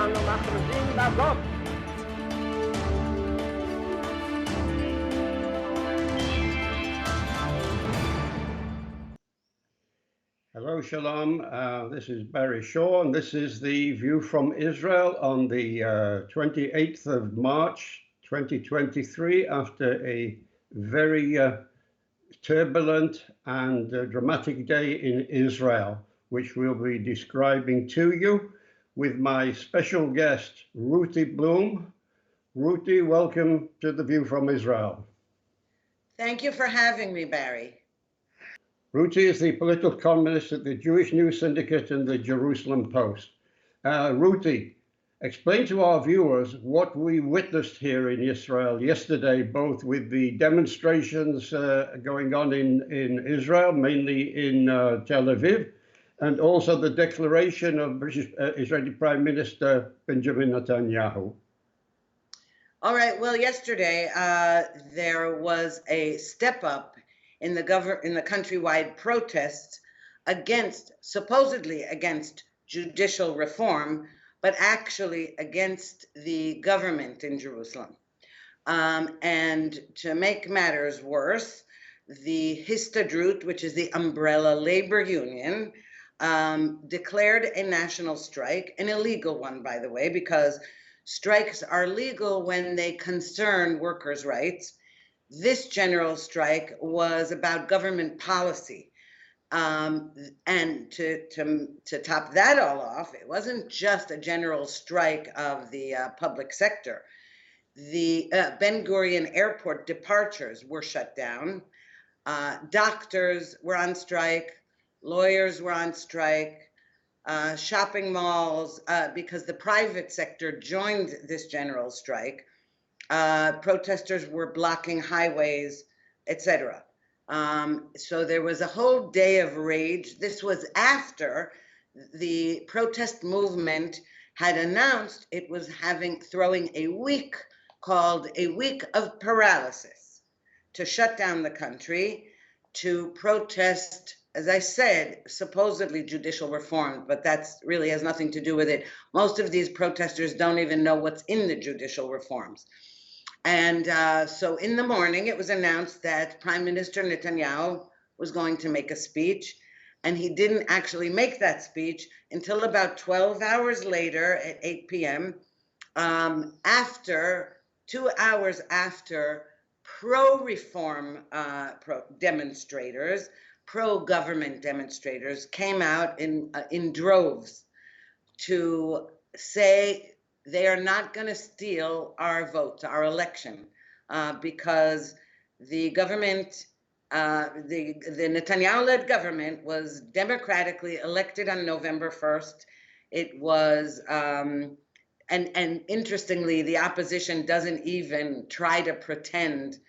ואנו מכריזים בזאת Hello, Shalom. This is Barry Shaw, and this is the View from Israel on the 28th of March, 2023, after a very turbulent and dramatic day in Israel, which we'll be describing to you with my special guest, RUTHIE BLUM. RUTHIE, welcome to the View from Israel. Thank you for having me, Barry. RUTHIE is the political columnist at the Jewish News Syndicate and the Jerusalem Post. RUTHIE, explain to our viewers what we witnessed here in Israel yesterday, both with the demonstrations going on in Israel, mainly in Tel Aviv, and also the declaration of British Israeli Prime Minister Benjamin Netanyahu. All right. Well, yesterday there was a step up in the countrywide protests supposedly against judicial reform, but actually against the government in Jerusalem. And to make matters worse, the Histadrut, which is the umbrella labor union, declared a national strike, an illegal one, by the way, because strikes are legal when they concern workers' rights. This general strike was about government policy. And to top that all off, it wasn't just a general strike of the public sector. The Ben Gurion airport departures were shut down. Doctors were on strike. Lawyers were on strike. Shopping malls, because the private sector joined this general strike. Protesters were blocking highways, etc. So there was a whole day of rage. This was after the protest movement had announced it was throwing a week called a week of paralysis to shut down the country, to protest, as I said, supposedly judicial reform, but that's really has nothing to do with it. Most of these protesters don't even know what's in the judicial reforms. And so in the morning, it was announced that Prime Minister Netanyahu was going to make a speech, and he didn't actually make that speech until about 12 hours later at 8 p.m., 2 hours after pro-reform demonstrators, pro-government demonstrators came out in droves to say they are not going to steal our vote, our election, because the government, the Netanyahu-led government was democratically elected on November 1st. It was, and interestingly, the opposition doesn't even try to pretend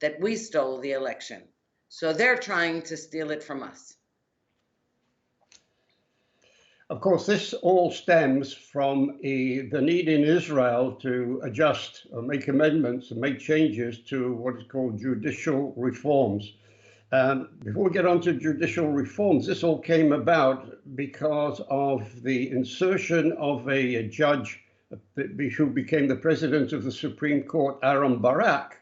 that we stole the election. So they're trying to steal it from us. Of course, this all stems from the need in Israel to adjust or make amendments and make changes to what is called judicial reforms. Before we get on to judicial reforms, this all came about because of the insertion of a judge who became the president of the Supreme Court, Aaron Barak,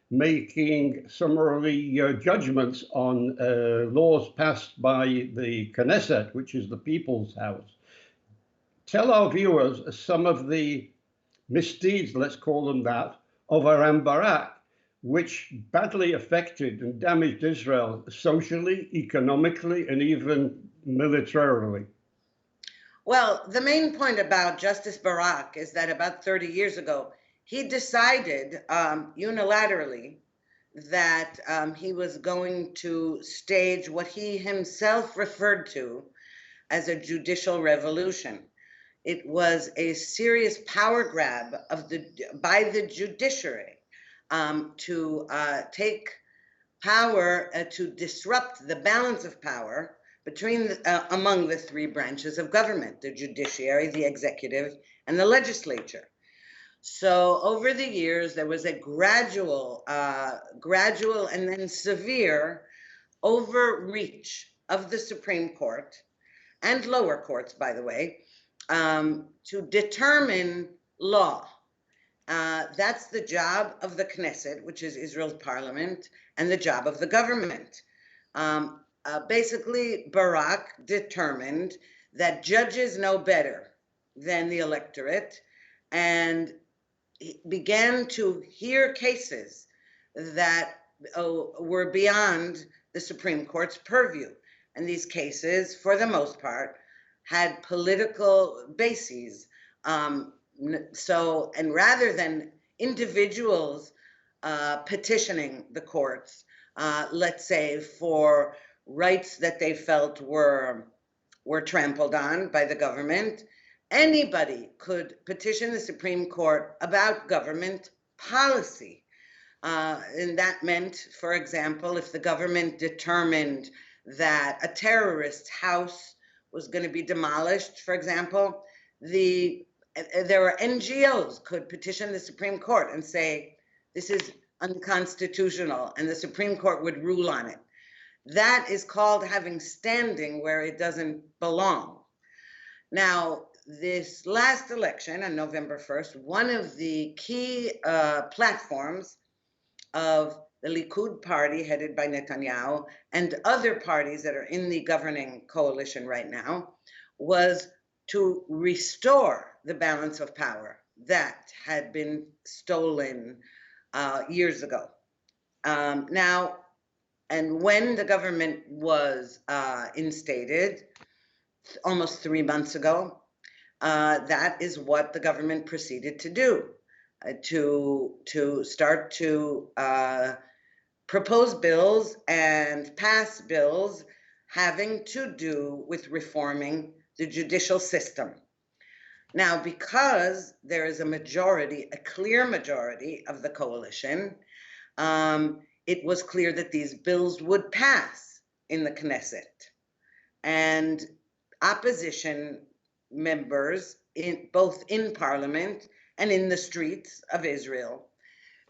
making summary judgments on laws passed by the Knesset, which is the People's House. Tell our viewers some of the misdeeds, let's call them that, of Aaron Barak, which badly affected and damaged Israel socially, economically, and even militarily. Well, the main point about Justice Barak is that about 30 years ago, he decided unilaterally that he was going to stage what he himself referred to as a judicial revolution. It was a serious power grab by the judiciary to take power, to disrupt the balance of power among the three branches of government, the judiciary, the executive, and the legislature. So over the years, there was a gradual and then severe overreach of the Supreme Court and lower courts, by the way, to determine law. That's the job of the Knesset, which is Israel's parliament, and the job of the government. Basically, Barak determined that judges know better than the electorate, and began to hear cases that were beyond the Supreme Court's purview. And these cases, for the most part, had political bases. And rather than individuals petitioning the courts, let's say for rights that they felt were trampled on by the government, anybody could petition the Supreme Court about government policy. And that meant, for example, if the government determined that a terrorist's house was going to be demolished, for example, there were NGOs could petition the Supreme Court and say, this is unconstitutional, and the Supreme Court would rule on it. That is called having standing where it doesn't belong. Now, this last election on November 1st, one of the key platforms of the Likud party headed by Netanyahu and other parties that are in the governing coalition right now was to restore the balance of power that had been stolen years ago. Now, and when the government was instated almost 3 months ago, that is what the government proceeded to do, to start to propose bills and pass bills having to do with reforming the judicial system. Now, because there is a majority, a clear majority of the coalition, it was clear that these bills would pass in the Knesset. And opposition members, both in parliament and in the streets of Israel,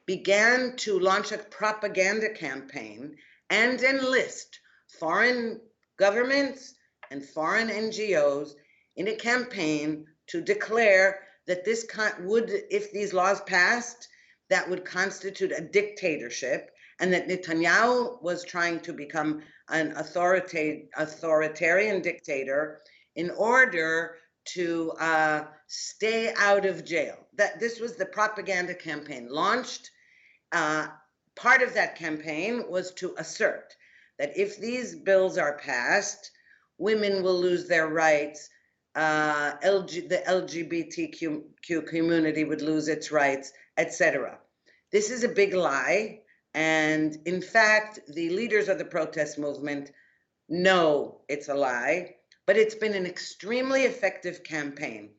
began to launch a propaganda campaign and enlist foreign governments and foreign NGOs in a campaign to declare that this would, if these laws passed, that would constitute a dictatorship, and that Netanyahu was trying to become an authoritarian dictator in order to stay out of jail. That this was the propaganda campaign launched. Part of that campaign was to assert that if these bills are passed, women will lose their rights, the LGBTQ community would lose its rights, etc. This is a big lie, and in fact, the leaders of the protest movement know it's a lie, but it's been an extremely effective campaign,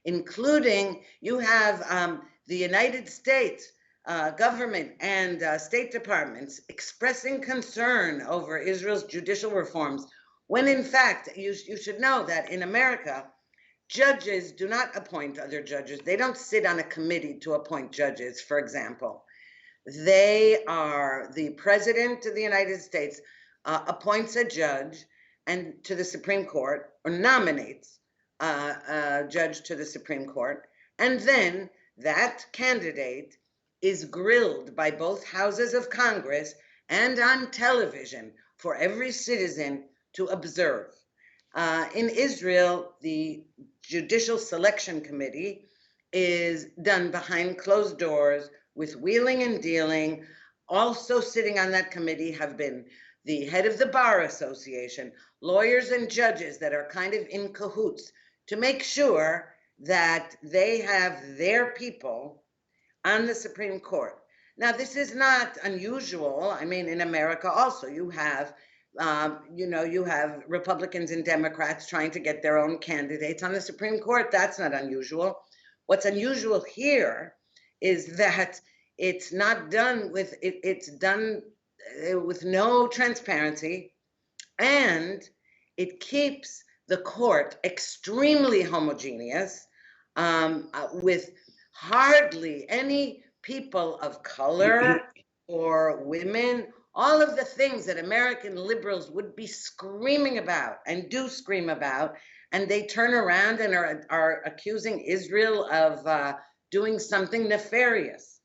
including you have the United States government and State departments expressing concern over Israel's judicial reforms, when in fact, you should know that in America, judges do not appoint other judges. They don't sit on a committee to appoint judges, for example. They are, the president of the United States appoints a judge and to the Supreme Court, or nominates a judge to the Supreme Court, and then that candidate is grilled by both houses of Congress and on television for every citizen to observe. In Israel, the Judicial Selection Committee is done behind closed doors with wheeling and dealing. Also sitting on that committee have been the head of the Bar Association, lawyers and judges that are kind of in cahoots to make sure that they have their people on the Supreme Court. Now, this is not unusual. I mean, in America also, you have you have Republicans and Democrats trying to get their own candidates on the Supreme Court. That's not unusual. What's unusual here is that it's not done with, it's done with no transparency, and it keeps the court extremely homogeneous, with hardly any people of color or women all of the things that American liberals would be screaming about and do scream about, and they turn around and are accusing Israel of doing something nefarious.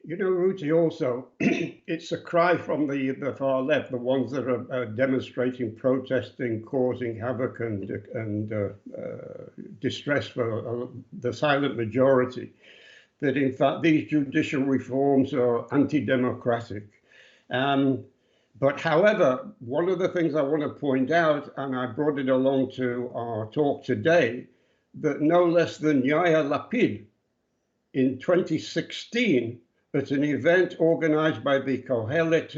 You know, Ruthie, also, it's a cry from the far left, the ones that are demonstrating, protesting, causing havoc and distress for the silent majority, that in fact these judicial reforms are anti-democratic. But however, one of the things I want to point out, and I brought it along to our talk today, that no less than Yair Lapid in 2016, at an event organized by the Kohelet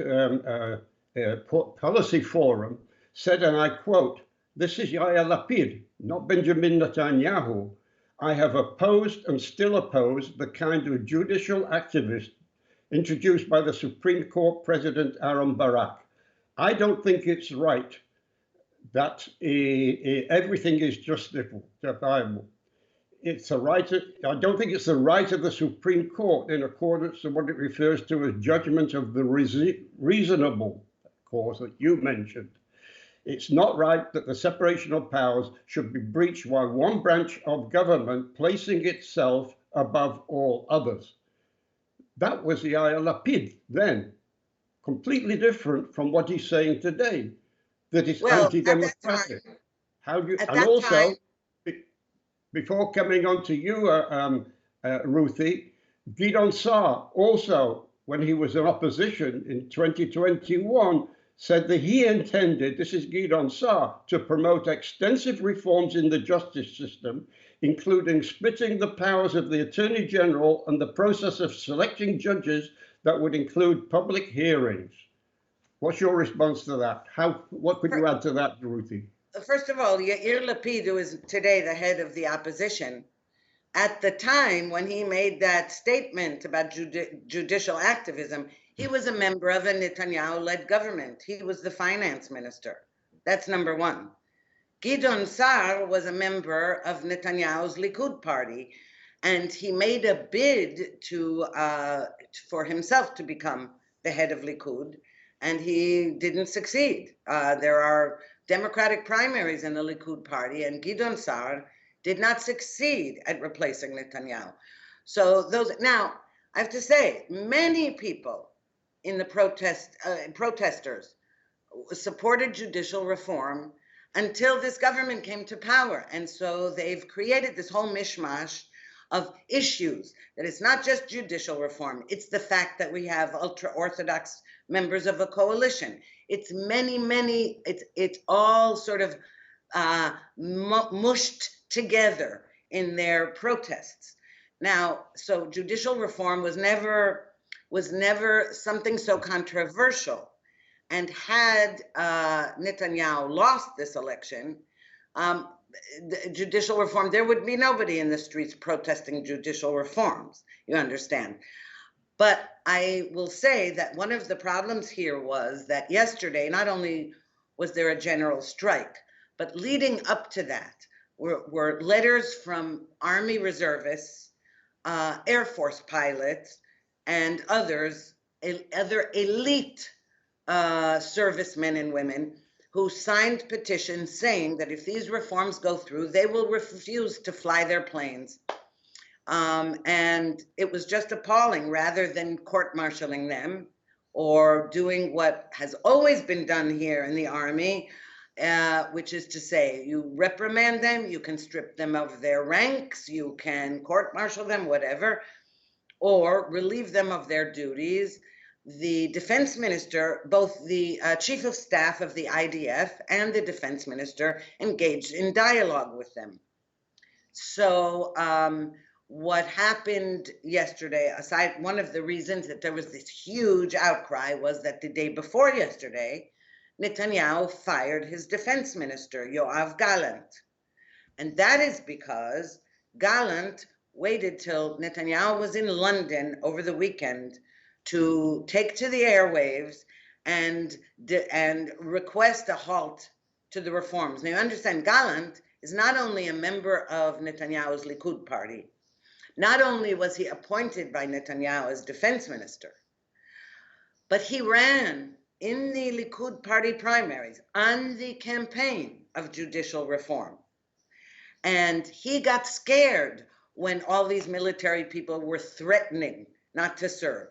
Policy Forum, said, and I quote, "This is Yair Lapid, not Benjamin Netanyahu. I have opposed and still oppose the kind of judicial activist introduced by the Supreme Court President Aaron Barak. I don't think it's right that everything is justifiable. It's a right. I don't think it's the right of the Supreme Court in accordance to what it refers to as judgment of the reasonable cause that you mentioned. It's not right that the separation of powers should be breached while one branch of government placing itself above all others." That was Yair Lapid then, completely different from what he's saying today, that it's anti-democratic. How do you, and also, before coming on to you, Ruthie, Gideon Saar also, when he was in opposition in 2021, said that he intended, this is Gideon Saar, to promote extensive reforms in the justice system, including splitting the powers of the Attorney General and the process of selecting judges that would include public hearings. What's your response to that? What could you add to that, Ruthie? First of all, Yair Lapid, who is today the head of the opposition, at the time when he made that statement about judicial activism, he was a member of a Netanyahu-led government. He was the finance minister. That's number one. Gideon Saar was a member of Netanyahu's Likud party, and he made a bid for himself to become the head of Likud, and he didn't succeed. There are Democratic primaries in the Likud party, and Gideon Saar did not succeed at replacing Netanyahu. So now, I have to say, many people in the protesters supported judicial reform until this government came to power. And so they've created this whole mishmash of issues, that it's not just judicial reform, it's the fact that we have ultra-Orthodox members of a coalition. It's many, it's all sort of mushed together in their protests. Now, so judicial reform was never something so controversial. And had Netanyahu lost this election, judicial reform, there would be nobody in the streets protesting judicial reforms, you understand. But I will say that one of the problems here was that yesterday, not only was there a general strike, but leading up to that were letters from Army reservists, Air Force pilots, and other elite servicemen and women who signed petitions saying that if these reforms go through, they will refuse to fly their planes. And it was just appalling, rather than court-martialing them or doing what has always been done here in the Army, which is to say, you reprimand them, you can strip them of their ranks, you can court-martial them, whatever, or relieve them of their duties. The defense minister, both the chief of staff of the IDF and the defense minister, engaged in dialogue with them. So what happened yesterday, aside, one of the reasons that there was this huge outcry was that the day before yesterday, Netanyahu fired his defense minister, Yoav Gallant. And that is because Gallant waited till Netanyahu was in London over the weekend to take to the airwaves and request a halt to the reforms. Now, you understand, Gallant is not only a member of Netanyahu's Likud party, Not only was he appointed by Netanyahu as defense minister, but he ran in the Likud party primaries on the campaign of judicial reform. And he got scared when all these military people were threatening not to serve.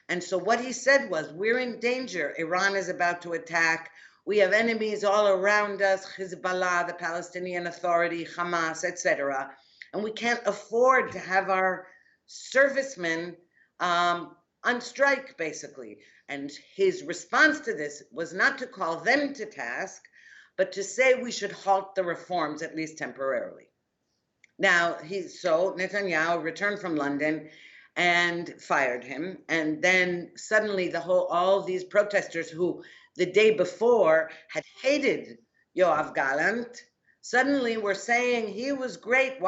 And so what he said was, we're in danger. Iran is about to attack. We have enemies all around us, Hezbollah, the Palestinian Authority, Hamas, etc. And we can't afford to have our servicemen on strike, basically. And his response to this was not to call them to task, but to say we should halt the reforms, at least temporarily. Now, so Netanyahu returned from London and fired him. And then suddenly all these protesters who the day before had hated Yoav Gallant, suddenly were saying he was great.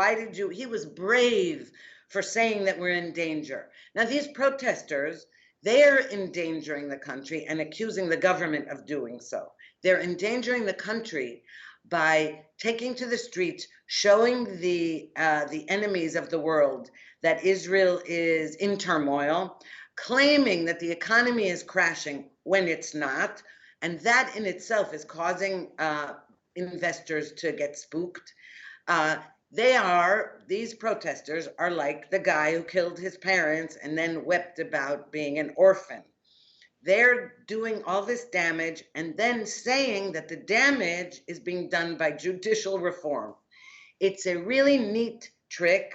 He was brave for saying that we're in danger. Now, these protesters, they're endangering the country and accusing the government of doing so. They're endangering the country by taking to the streets, showing the enemies of the world that Israel is in turmoil, claiming that the economy is crashing when it's not, and that in itself is causing investors to get spooked. These protesters are like the guy who killed his parents and then wept about being an orphan. They're doing all this damage and then saying that the damage is being done by judicial reform. It's a really neat trick,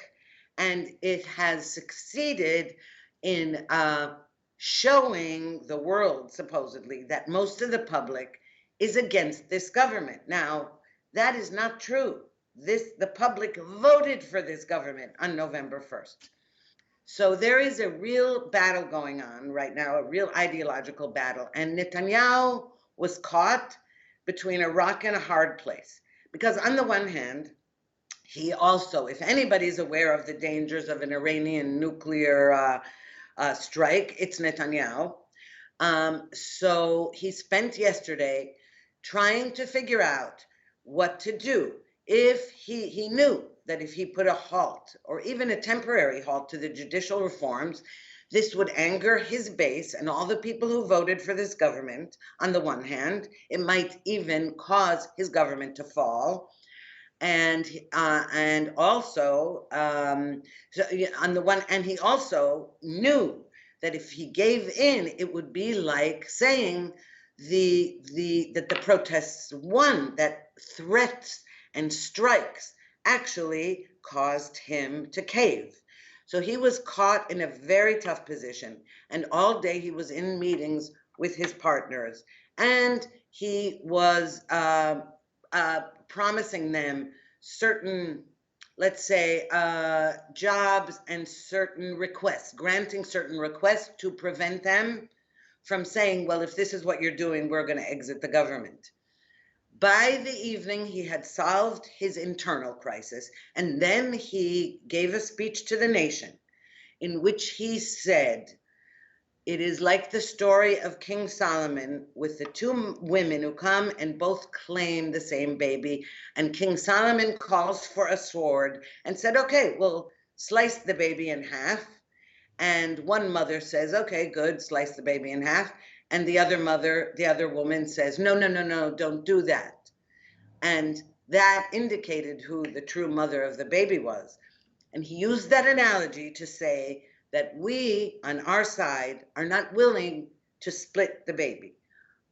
and it has succeeded in showing the world, supposedly, that most of the public is against this government. Now, that is not true. The public voted for this government on November 1st. So there is a real battle going on right now, a real ideological battle. And Netanyahu was caught between a rock and a hard place. Because on the one hand, he also, if anybody's aware of the dangers of an Iranian nuclear strike, it's Netanyahu. So he spent yesterday trying to figure out what to do. If he knew that if he put a halt, or even a temporary halt, to the judicial reforms, this would anger his base and all the people who voted for this government. On the one hand, it might even cause his government to fall. And also, on the one, and he also knew that if he gave in, it would be like saying that the protests won, that threats and strikes actually caused him to cave. So he was caught in a very tough position, and all day he was in meetings with his partners, and he was promising them certain, let's say, jobs and certain requests, granting certain requests to prevent them from saying, well, if this is what you're doing, we're going to exit the government. By the evening, he had solved his internal crisis, and then he gave a speech to the nation in which he said, it is like the story of King Solomon with the two women who come and both claim the same baby, and King Solomon calls for a sword and said, okay, we'll slice the baby in half. And one mother says, okay, good, slice the baby in half. And the other woman says, no, don't do that. And that indicated who the true mother of the baby was. And he used that analogy to say that we, on our side, are not willing to split the baby.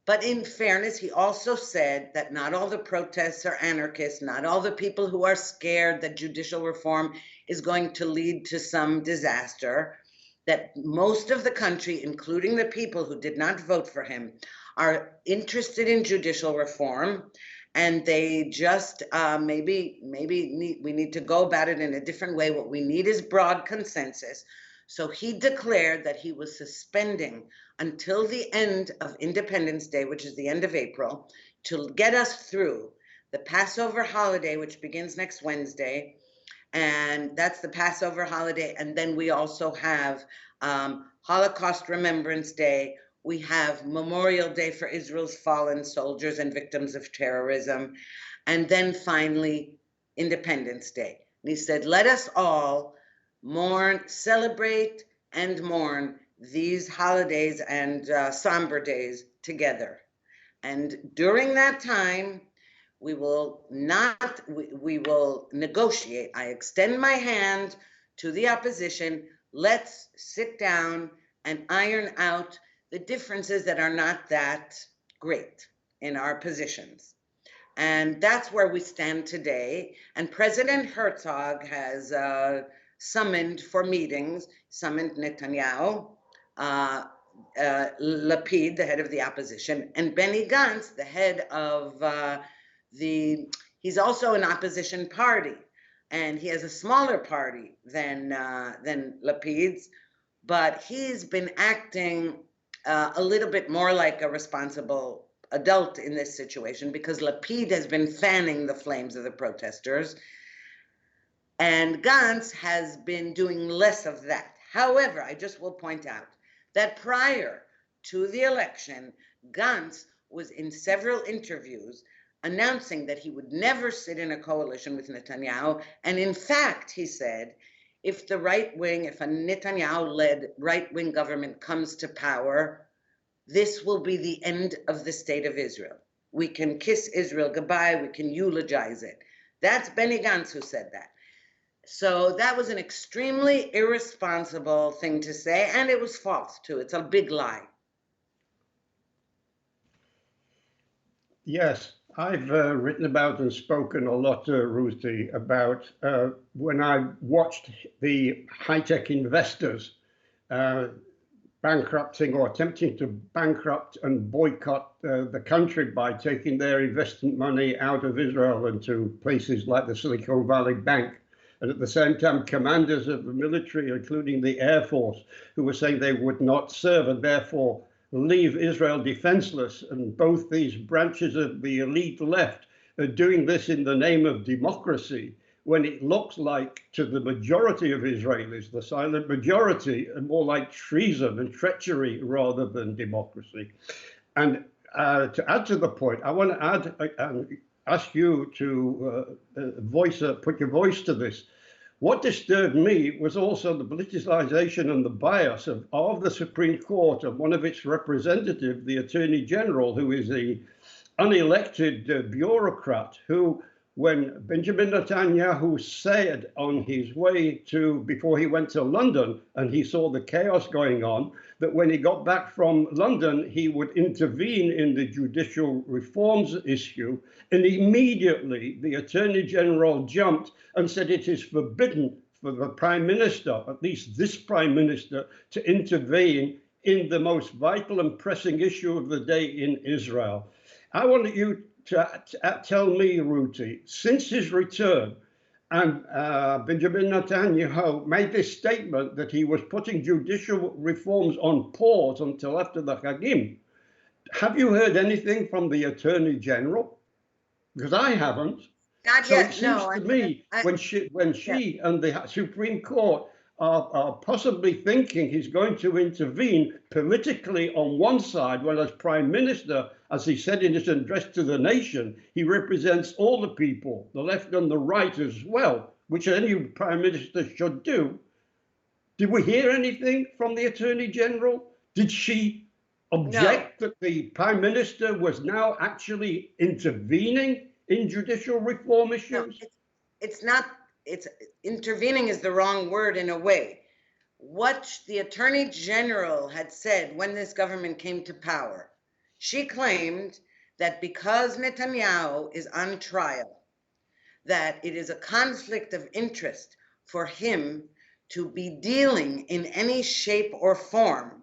But in fairness, he also said that not all the protests are anarchists, not all the people who are scared that judicial reform is going to lead to some disaster, that most of the country, including the people who did not vote for him, are interested in judicial reform, and they just maybe we need to go about it in a different way. What we need is broad consensus. So he declared that he was suspending until the end of Independence Day, which is the end of April, to get us through the Passover holiday, which begins next Wednesday. And that's the Passover holiday. And then we also have Holocaust Remembrance Day. We have Memorial Day for Israel's fallen soldiers and victims of terrorism. And then finally, Independence Day. And he said, let us all celebrate and mourn these holidays and somber days together. And during that time, we will negotiate. I extend my hand to the opposition. Let's sit down and iron out the differences that are not that great in our positions. And that's where we stand today. And President Herzog has summoned for meetings, summoned Netanyahu, Lapid, the head of the opposition, and Benny Gantz, the head of he's also an opposition party, and he has a smaller party than Lapid's, but he's been acting a little bit more like a responsible adult in this situation, because Lapid has been fanning the flames of the protesters, and Gantz has been doing less of that. However, I just will point out that prior to the election, Gantz was in several interviews announcing that he would never sit in a coalition with Netanyahu. And in fact, he said, if the right wing, if a Netanyahu-led right-wing government comes to power, this will be the end of the state of Israel. We can kiss Israel goodbye, we can eulogize it. That's Benny Gantz who said that. So that was an extremely irresponsible thing to say, and it was false too. It's a big lie. Yes, I've written about and spoken a lot, Ruthie, about when I watched the high-tech investors bankrupting or attempting to bankrupt and boycott the country by taking their investment money out of Israel and to places like the Silicon Valley Bank. And at the same time, commanders of the military, including the Air Force, who were saying they would not serve and therefore leave Israel defenseless. And both these branches of the elite left are doing this in the name of democracy, when it looks like to the majority of Israelis, the silent majority, more like treason and treachery rather than democracy. And to add to the point, I want to ask you to put your voice to this. What disturbed me was also the politicization and the bias of the Supreme Court and one of its representatives, the Attorney General, who is the unelected bureaucrat who, when Benjamin Netanyahu said on his way before he went to London and he saw the chaos going on, that when he got back from London, he would intervene in the judicial reforms issue. And immediately the Attorney General jumped and said it is forbidden for the Prime Minister, at least this Prime Minister, to intervene in the most vital and pressing issue of the day in Israel. I want you to tell me, Ruthie, since his return, and Benjamin Netanyahu made this statement that he was putting judicial reforms on pause until after the Chagim. Have you heard anything from the Attorney General? Because I haven't. Not so yet, it seems no. to me when she and the Supreme Court are possibly thinking he's going to intervene politically on one side, well, as Prime Minister, as he said in his address to the nation, he represents all the people, the left and the right as well, which any Prime Minister should do. Did we hear anything from the Attorney General? Did she object that the Prime Minister was now actually intervening in judicial reform issues? No, it's not. It's intervening is the wrong word in a way. What the Attorney General had said when this government came to power, she claimed that because Netanyahu is on trial, that it is a conflict of interest for him to be dealing in any shape or form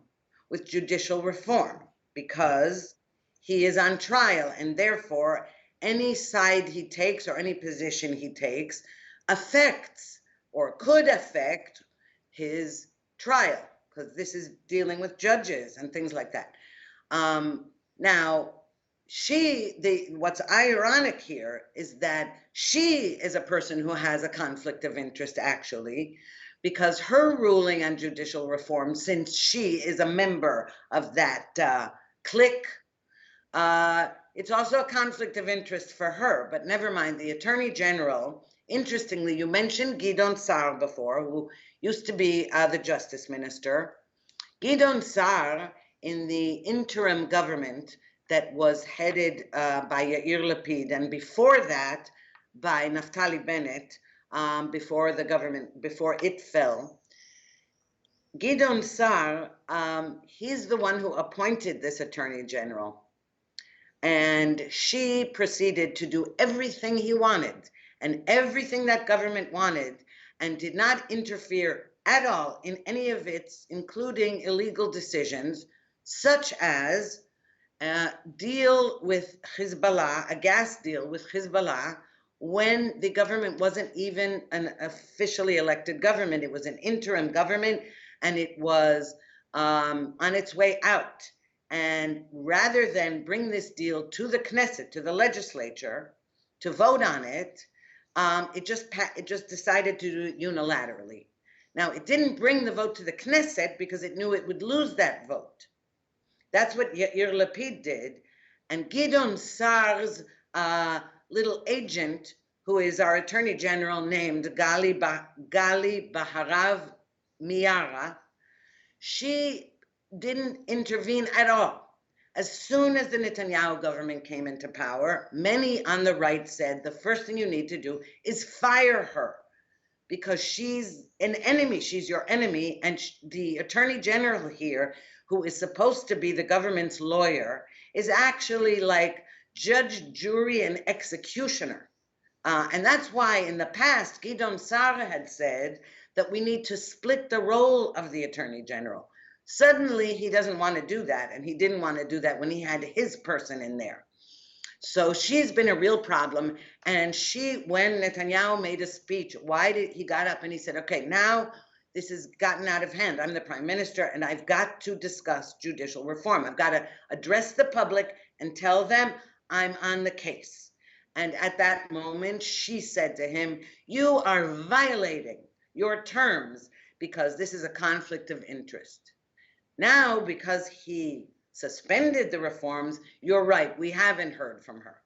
with judicial reform because he is on trial, and therefore any side he takes or any position he takes affects or could affect his trial, because this is dealing with judges and things like that. Now, what's ironic here is that she is a person who has a conflict of interest, actually, because her ruling on judicial reform, since she is a member of that clique, it's also a conflict of interest for her. But never mind, the Attorney General Interestingly, you mentioned Gidon Sar before, who used to be the justice minister. Gidon Sar, in the interim government that was headed by Yair Lapid, and before that by Naftali Bennett, before it fell. Gidon Sar, he's the one who appointed this attorney general. And she proceeded to do everything he wanted and everything that government wanted, and did not interfere at all in any of its, including illegal decisions, such as deal with Hezbollah, a gas deal with Hezbollah, when the government wasn't even an officially elected government. It was an interim government, and it was on its way out. And rather than bring this deal to the Knesset, to the legislature, to vote on it, it just decided to do it unilaterally. Now, it didn't bring the vote to the Knesset because it knew it would lose that vote. That's what Yair Lapid did. And Gidon Sar's little agent, who is our attorney general named Gali Baharav Miara, she didn't intervene at all. As soon as the Netanyahu government came into power, many on the right said the first thing you need to do is fire her, because she's an enemy, she's your enemy. And the attorney general here, who is supposed to be the government's lawyer, is actually like judge, jury, and executioner. And that's why in the past, Gidon Sar had said that we need to split the role of the attorney general. Suddenly, he doesn't want to do that, and he didn't want to do that when he had his person in there. So she's been a real problem. And when Netanyahu made a speech, he got up and he said, okay, now this has gotten out of hand. I'm the prime minister, and I've got to discuss judicial reform. I've got to address the public and tell them I'm on the case. And at that moment, she said to him, you are violating your terms because this is a conflict of interest. Now, because he suspended the reforms, you're right, we haven't heard from her.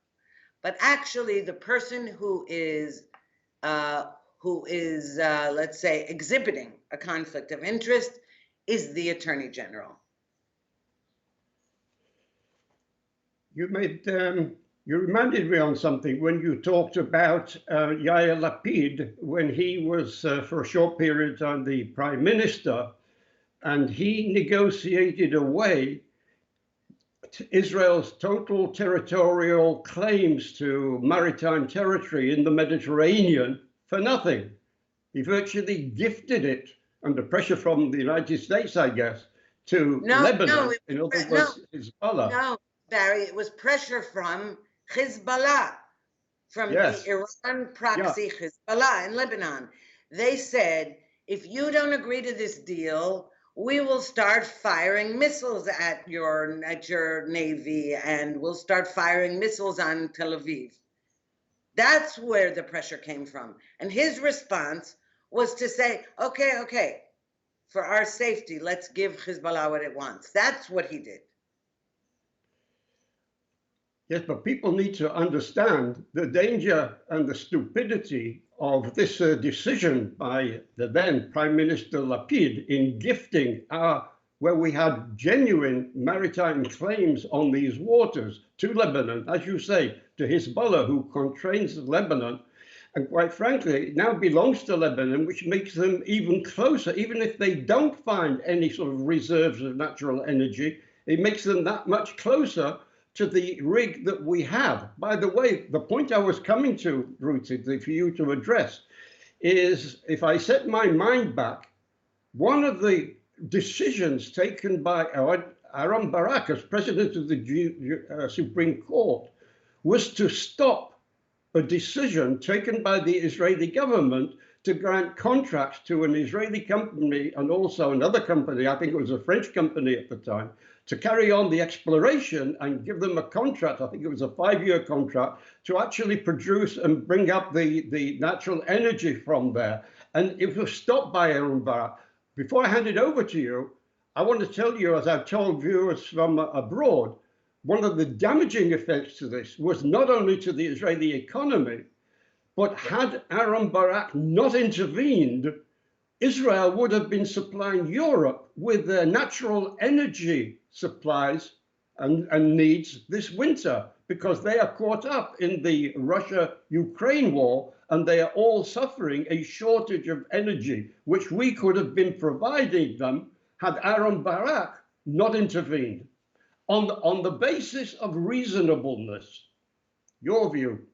But actually, the person who is, let's say, exhibiting a conflict of interest is the attorney general. You reminded me on something when you talked about Yair Lapid, when he was for a short period on the prime minister, and he negotiated away Israel's total territorial claims to maritime territory in the Mediterranean for nothing. He virtually gifted it under pressure from the United States, I guess, to Lebanon. In other words, Hezbollah. No, Barry, it was pressure from Hezbollah, from the Iran proxy Hezbollah in Lebanon. They said, if you don't agree to this deal, we will start firing missiles at your navy, and we'll start firing missiles on Tel Aviv. That's where the pressure came from. And his response was to say, okay, for our safety, let's give Hezbollah what it wants. That's what he did. Yes, but people need to understand the danger and the stupidity of this decision by the then Prime Minister Lapid in gifting where we had genuine maritime claims on these waters to Lebanon, as you say, to Hezbollah, who constrains Lebanon, and quite frankly, it now belongs to Lebanon, which makes them even closer. Even if they don't find any sort of reserves of natural energy, it makes them that much closer to the rig that we have. By the way, the point I was coming to, Ruthie, for you to address, is if I set my mind back, one of the decisions taken by Aaron Barak as president of the Supreme Court was to stop a decision taken by the Israeli government to grant contracts to an Israeli company and also another company, I think it was a French company at the time, to carry on the exploration and give them a contract, I think it was a 5-year contract, to actually produce and bring up the natural energy from there. And it was stopped by Aaron Barak. Before I hand it over to you, I want to tell you, as I've told viewers from abroad, one of the damaging effects to this was not only to the Israeli economy, But had Aaron Barak not intervened, Israel would have been supplying Europe with their natural energy supplies and needs this winter, because they are caught up in the Russia-Ukraine war, and they are all suffering a shortage of energy, which we could have been providing them had Aaron Barak not intervened. On the basis of reasonableness, your view?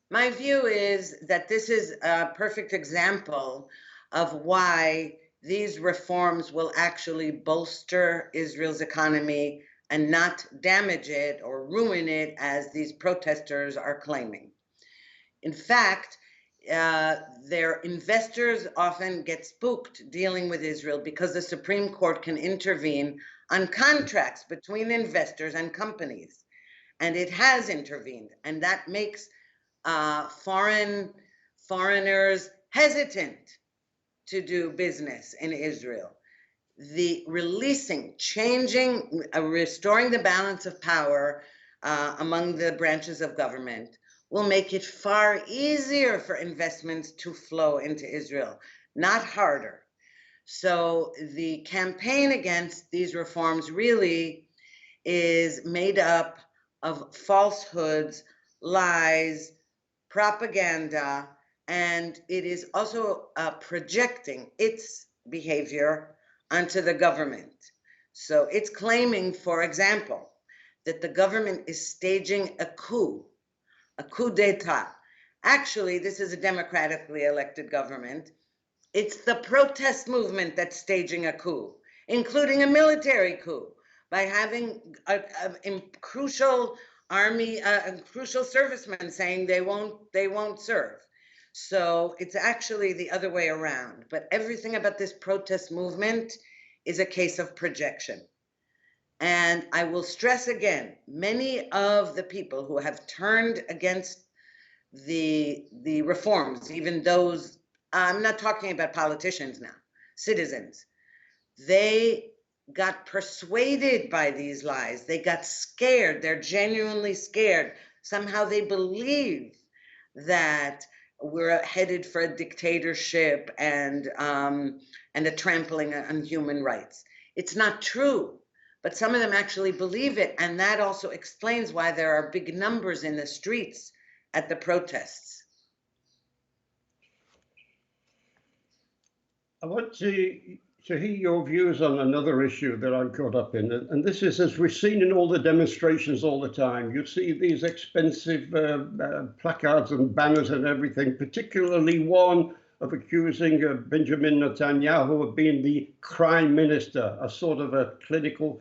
My view is that this is a perfect example of why these reforms will actually bolster Israel's economy and not damage it or ruin it, as these protesters are claiming. In fact, their investors often get spooked dealing with Israel because the Supreme Court can intervene on contracts between investors and companies. And it has intervened, and that makes foreigners hesitant to do business in Israel. The releasing, changing, restoring the balance of power among the branches of government will make it far easier for investments to flow into Israel, not harder. So the campaign against these reforms really is made up of falsehoods, lies, propaganda, and it is also projecting its behavior onto the government. So it's claiming, for example, that the government is staging a coup d'etat. Actually, this is a democratically elected government. It's the protest movement that's staging a coup, including a military coup, by having a crucial army, crucial servicemen saying they won't serve. So it's actually the other way around. But everything about this protest movement is a case of projection. And I will stress again, many of the people who have turned against the reforms, even those, I'm not talking about politicians now, citizens, they got persuaded by these lies. They got scared. They're genuinely scared. Somehow they believe that we're headed for a dictatorship and a trampling on human rights. It's not true, but some of them actually believe it, and that also explains why there are big numbers in the streets at the protests. I want to hear your views on another issue that I'm caught up in, and this is, as we've seen in all the demonstrations all the time, you see these expensive placards and banners and everything, particularly one of accusing Benjamin Netanyahu of being the crime minister, a sort of a clinical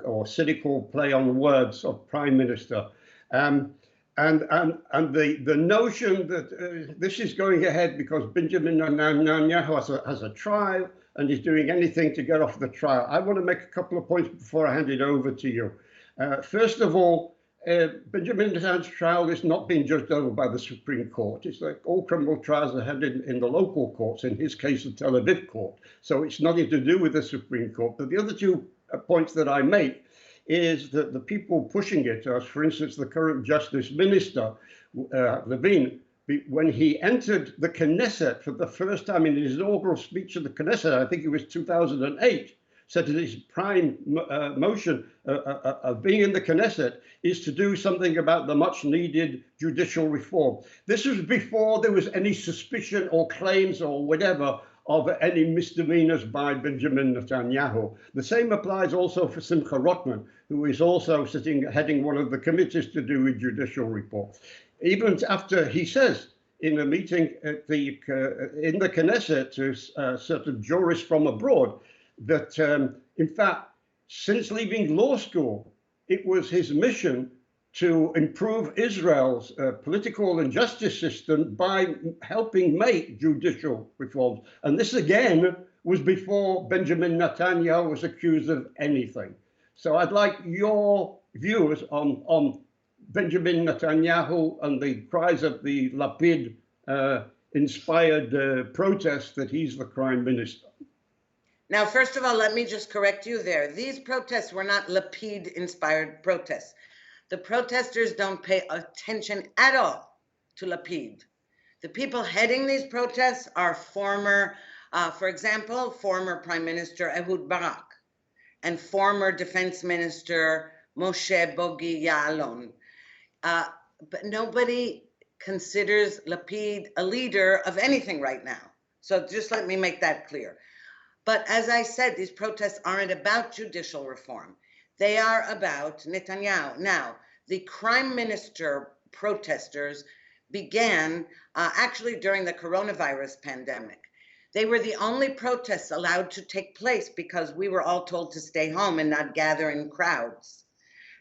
or cynical play on words of prime minister. And the notion that this is going ahead because Benjamin Netanyahu has a trial and is doing anything to get off the trial. I want to make a couple of points before I hand it over to you. First of all, Benjamin Netanyahu's trial is not being judged over by the Supreme Court. It's like all criminal trials are held in the local courts, in his case, the Tel Aviv court. So it's nothing to do with the Supreme Court. But the other two points that I make is that the people pushing it, as for instance, the current Justice Minister, Levine, when he entered the Knesset for the first time in his inaugural speech of the Knesset, I think it was 2008, said that his prime motion of being in the Knesset is to do something about the much needed judicial reform. This was before there was any suspicion or claims or whatever of any misdemeanors by Benjamin Netanyahu. The same applies also for Simcha Rotman, who is also heading one of the committees to do with judicial reform. Even after he says in a meeting at in the Knesset to certain jurists from abroad that, in fact, since leaving law school, it was his mission to improve Israel's political and justice system by helping make judicial reforms. And this, again, was before Benjamin Netanyahu was accused of anything. So I'd like your views on Benjamin Netanyahu and the cries of the Lapid inspired protests that he's the crime minister. Now, first of all, let me just correct you there. These protests were not Lapid inspired protests. The protesters don't pay attention at all to Lapid. The people heading these protests are former, for example, former Prime Minister Ehud Barak and former Defense Minister Moshe Bogi Ya'alon. But nobody considers Lapid a leader of anything right now. So just let me make that clear. But as I said, these protests aren't about judicial reform. They are about Netanyahu. Now, the Prime Minister protesters began actually during the coronavirus pandemic. They were the only protests allowed to take place because we were all told to stay home and not gather in crowds.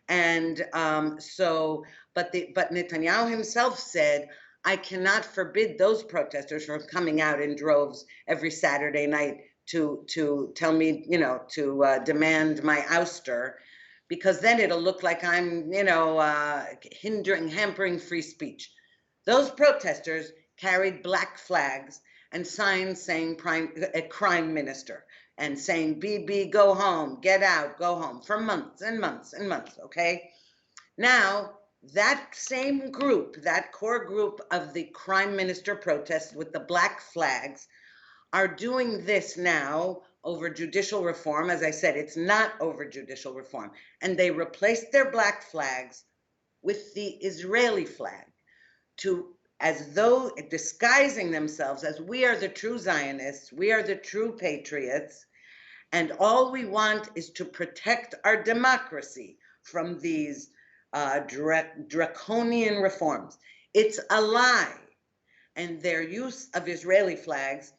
And but Netanyahu himself said, I cannot forbid those protesters from coming out in droves every Saturday night to tell me, to demand my ouster, because then it'll look like I'm, hampering free speech. Those protesters carried black flags and signs saying crime minister, and saying, Bibi, go home, get out, go home, for months and months and months, okay? Now, that same group, that core group of the crime minister protests with the black flags, are doing this now over judicial reform. As I said, it's not over judicial reform. And they replaced their black flags with the Israeli flag, as though disguising themselves as we are the true Zionists, we are the true patriots, and all we want is to protect our democracy from these draconian reforms. It's a lie. And their use of Israeli flags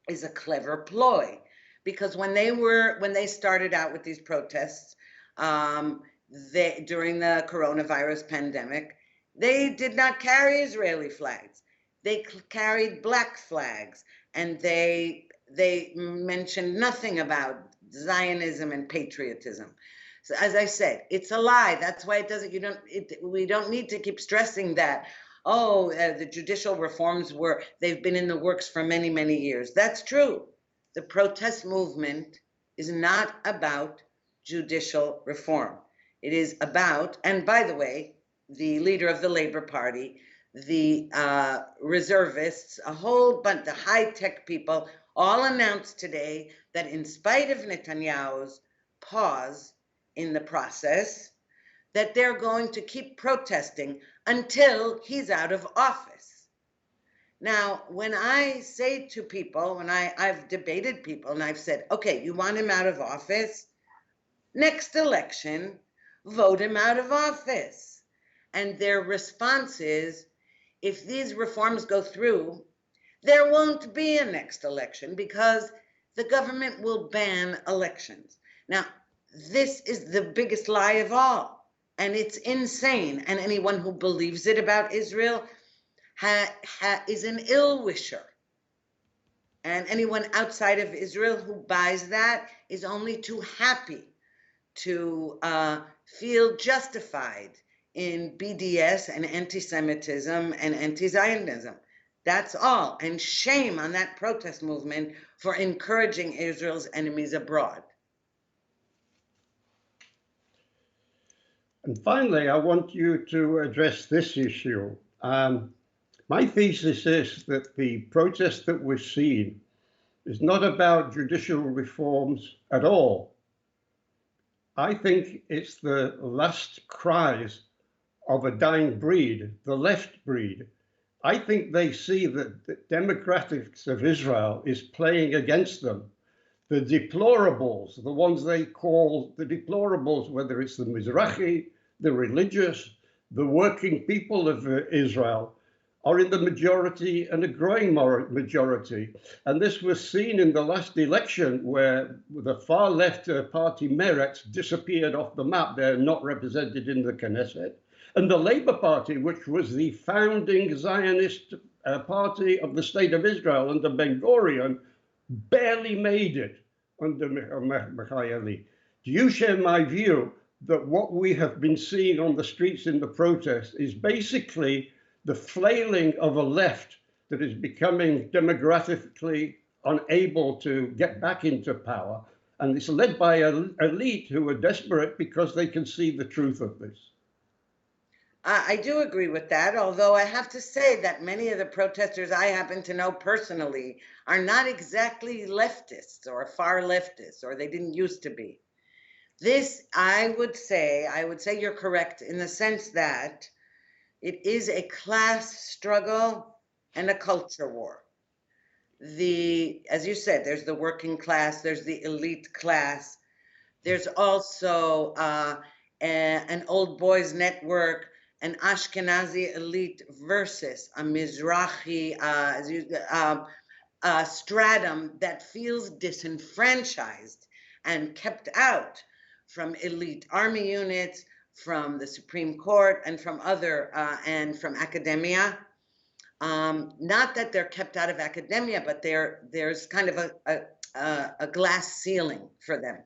is a clever ploy, because when they started out with these protests during the coronavirus pandemic, they did not carry Israeli flags. They carried black flags, and they mentioned nothing about Zionism and patriotism. So as I said, it's a lie. That's why we don't need to keep stressing that. Oh, the judicial reforms they've been in the works for many, many years. That's true. The protest movement is not about judicial reform. It is about, and by the way, the leader of the Labor Party, the reservists, a whole bunch, the high-tech people, all announced today that in spite of Netanyahu's pause in the process, that they're going to keep protesting until he's out of office. Now, when I say to people, when I've debated people and I've said, okay, you want him out of office? Next election, vote him out of office. And their response is, if these reforms go through, there won't be a next election because the government will ban elections. Now, this is the biggest lie of all, and it's insane. And anyone who believes it about Israel is an ill-wisher. And anyone outside of Israel who buys that is only too happy to feel justified in BDS and anti-Semitism and anti-Zionism. That's all. And shame on that protest movement for encouraging Israel's enemies abroad. And finally, I want you to address this issue. My thesis is that the protest that we're seeing is not about judicial reforms at all. I think it's the last cries of a dying breed, the left breed. I think they see that the democratics of Israel is playing against them. The deplorables, the ones they call the deplorables, whether it's the Mizrahi, the religious, the working people of Israel, are in the majority and a growing majority. And this was seen in the last election where the far left party Meretz disappeared off the map. They're not represented in the Knesset. And the Labour Party, which was the founding Zionist party of the state of Israel under Ben-Gurion, barely made it under Michaeli. Do you share my view that what we have been seeing on the streets in the protest is basically the flailing of a left that is becoming demographically unable to get back into power, and it's led by an elite who are desperate because they can see the truth of this? I do agree with that, although I have to say that many of the protesters I happen to know personally are not exactly leftists or far leftists, or they didn't used to be. This, I would say you're correct in the sense that it is a class struggle and a culture war. As you said, there's the working class, there's the elite class, there's also an old boys network, an Ashkenazi elite versus a Mizrahi stratum that feels disenfranchised and kept out from elite army units, from the Supreme Court, and from and from academia. Not that they're kept out of academia, but there's kind of a glass ceiling for them.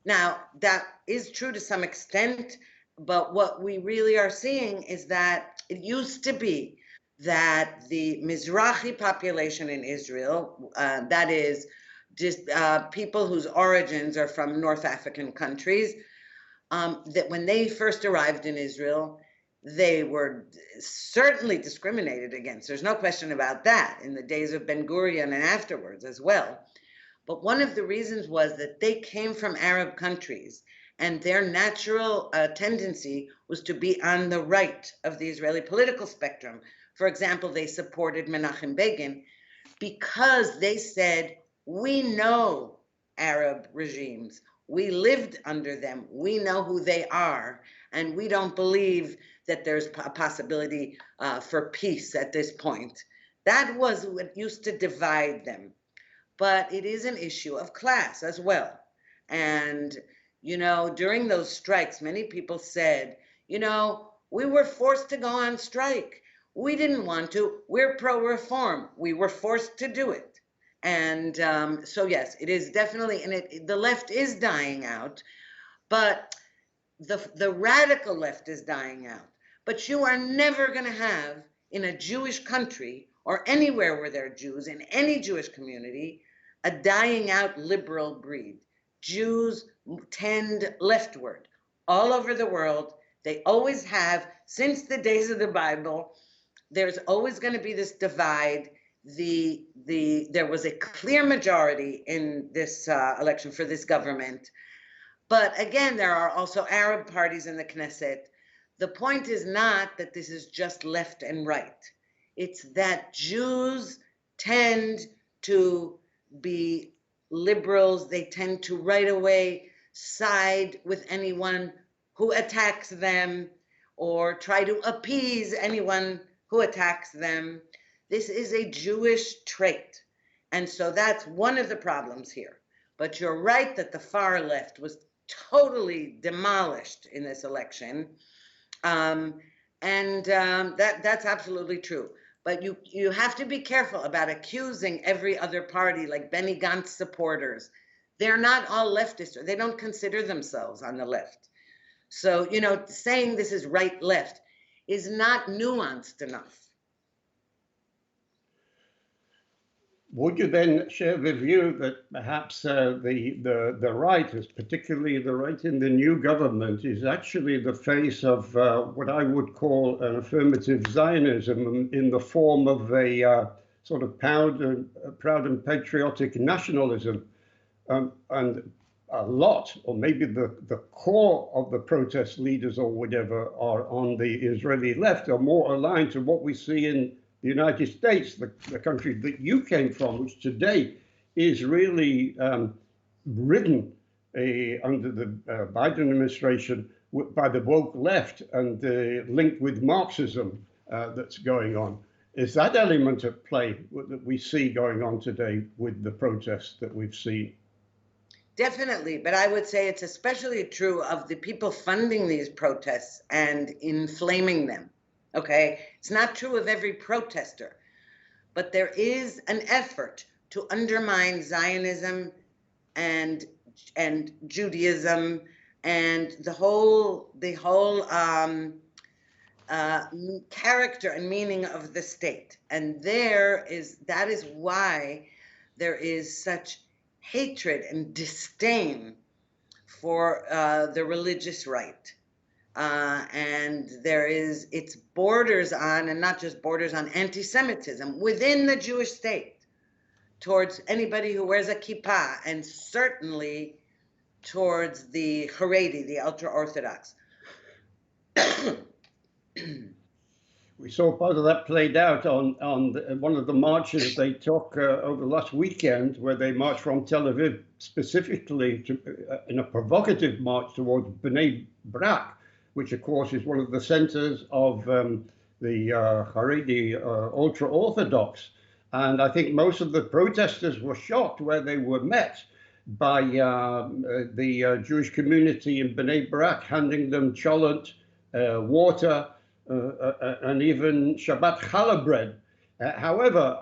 Now, that is true to some extent, but what we really are seeing is that it used to be that the Mizrahi population in Israel, that is just people whose origins are from North African countries, that when they first arrived in Israel, they were certainly discriminated against. There's no question about that, in the days of Ben Gurion and afterwards as well. But one of the reasons was that they came from Arab countries, and their natural tendency was to be on the right of the Israeli political spectrum. For example, they supported Menachem Begin because they said, we know Arab regimes, we lived under them, we know who they are, and we don't believe that there's a possibility for peace at this point. That was what used to divide them. But it is an issue of class as well. And, during those strikes, many people said, we were forced to go on strike. We didn't want to. We're pro-reform. We were forced to do it. And so, yes, it is definitely, and the left is dying out, but the radical left is dying out. But you are never going to have, in a Jewish country or anywhere where there are Jews, in any Jewish community, a dying out liberal breed. Jews tend leftward all over the world. They always have, since the days of the Bible. There's always going to be this divide. There was a clear majority in this election for this government. But again, there are also Arab parties in the Knesset. The point is not that this is just left and right. It's that Jews tend to be liberals. They tend to right away side with anyone who attacks them or try to appease anyone who attacks them. This is a Jewish trait. And so that's one of the problems here. But you're right that the far left was totally demolished in this election. That's absolutely true. But you have to be careful about accusing every other party, like Benny Gantz supporters. They're not all leftists, or they don't consider themselves on the left. So, saying this is right-left is not nuanced enough. Would you then share the view that perhaps the right, particularly the right in the new government, is actually the face of what I would call an affirmative Zionism in the form of a sort of proud and patriotic nationalism, and a lot, or maybe the core of the protest leaders or whatever, are on the Israeli left, are more aligned to what we see in the United States, the country that you came from, which today is really ridden under the Biden administration by the woke left and linked with Marxism that's going on. Is that element at play that we see going on today with the protests that we've seen? Definitely, but I would say it's especially true of the people funding these protests and inflaming them. Okay, it's not true of every protester, but there is an effort to undermine Zionism and Judaism and the whole character and meaning of the state. And that is why there is such hatred and disdain for the religious right. And it's borders on, and not just borders on, anti-Semitism within the Jewish state towards anybody who wears a kippah, and certainly towards the Haredi, the ultra-Orthodox. We saw part of that played out on one of the marches they took over last weekend, where they marched from Tel Aviv specifically in a provocative march towards Bnei Brak, which of course is one of the centers of the Haredi ultra-Orthodox. And I think most of the protesters were shocked where they were met by the Jewish community in Bnei Brak, handing them cholent, water, and even Shabbat challah bread. However,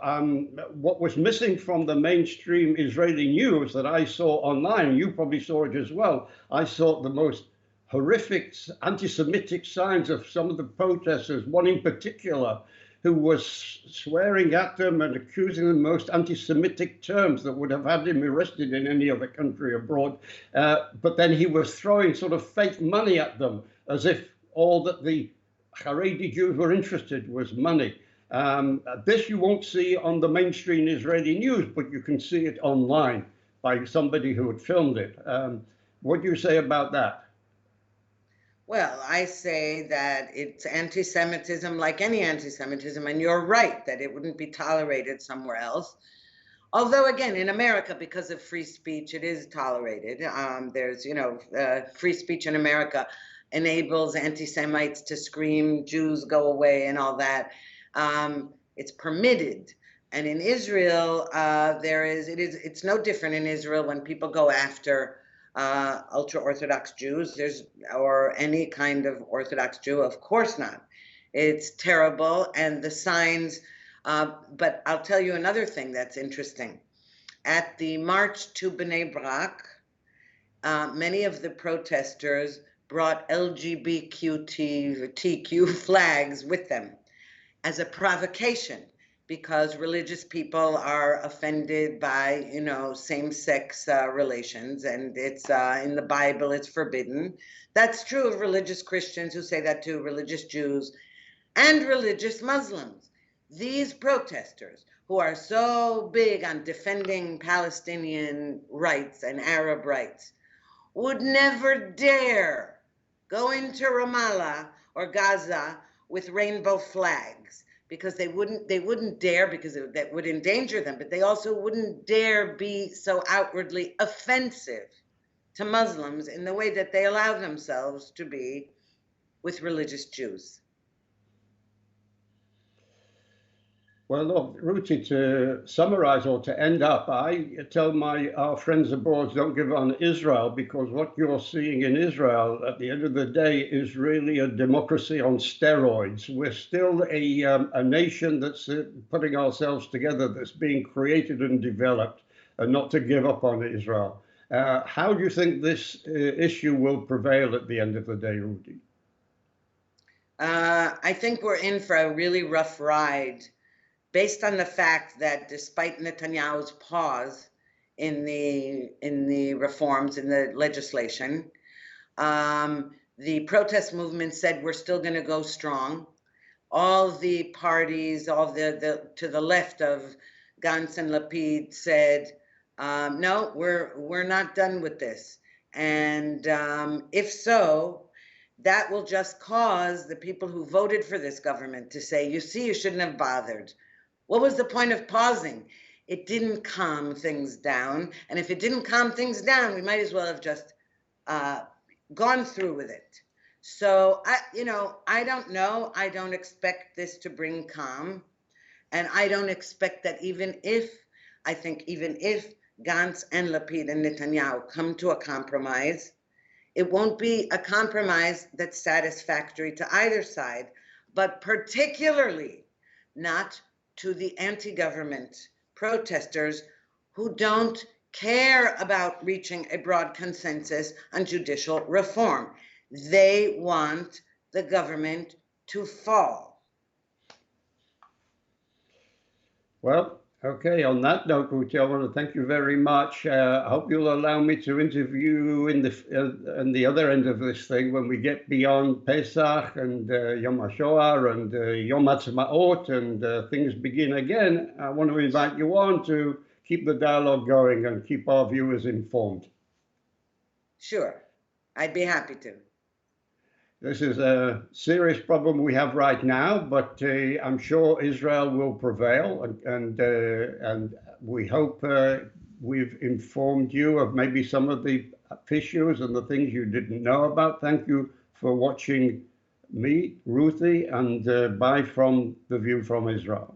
what was missing from the mainstream Israeli news that I saw online, you probably saw it as well, I saw the most horrific anti-Semitic signs of some of the protesters, one in particular, who was swearing at them and accusing them most anti-Semitic terms that would have had him arrested in any other country abroad. But then he was throwing sort of fake money at them, as if all that the Haredi Jews were interested was money. This you won't see on the mainstream Israeli news, but you can see it online by somebody who had filmed it. What do you say about that? Well, I say that it's anti-Semitism like any anti-Semitism, and you're right that it wouldn't be tolerated somewhere else. Although, again, in America, because of free speech, it is tolerated. There's, free speech in America enables anti-Semites to scream, Jews go away, and all that. It's permitted. And in Israel, it's no different in Israel when people go after ultra-Orthodox Jews, or any kind of Orthodox Jew. Of course not. It's terrible, and the signs, but I'll tell you another thing that's interesting. At the march to Bnei Brak, many of the protesters brought LGBTQ flags with them as a provocation, because religious people are offended by, same-sex relations, and it's in the Bible, it's forbidden. That's true of religious Christians who say that too, religious Jews, and religious Muslims. These protesters who are so big on defending Palestinian rights and Arab rights would never dare go into Ramallah or Gaza with rainbow flags, because they wouldn't dare, because that would endanger them, but they also wouldn't dare be so outwardly offensive to Muslims in the way that they allow themselves to be with religious Jews. Well, look, Ruthie, to summarize or to end up, I tell our friends abroad, don't give on Israel, because what you're seeing in Israel at the end of the day is really a democracy on steroids. We're still a nation that's putting ourselves together, that's being created and developed, and not to give up on Israel. How do you think this issue will prevail at the end of the day, Ruthie? I think we're in for a really rough ride, based on the fact that despite Netanyahu's pause in the reforms in the legislation, the protest movement said we're still going to go strong. All the parties, all to the left of Gantz and Lapid said, no, we're not done with this. And if so, that will just cause the people who voted for this government to say, you see, you shouldn't have bothered. What was the point of pausing? It didn't calm things down. And if it didn't calm things down, we might as well have just gone through with it. So, I don't know. I don't expect this to bring calm. And I don't expect that even if Gantz and Lapid and Netanyahu come to a compromise, it won't be a compromise that's satisfactory to either side, but particularly not to the anti-government protesters who don't care about reaching a broad consensus on judicial reform. They want the government to fall. Well, Okay, on that note, Ruthie, I want to thank you very much. I hope you'll allow me to interview in the other end of this thing when we get beyond Pesach and Yom HaShoah and Yom Ha'atzmaut and things begin again. I want to invite you on to keep the dialogue going and keep our viewers informed. Sure, I'd be happy to. This is a serious problem we have right now, but I'm sure Israel will prevail, and we hope we've informed you of maybe some of the issues and the things you didn't know about. Thank you for watching me, Ruthie, and bye from The View from Israel.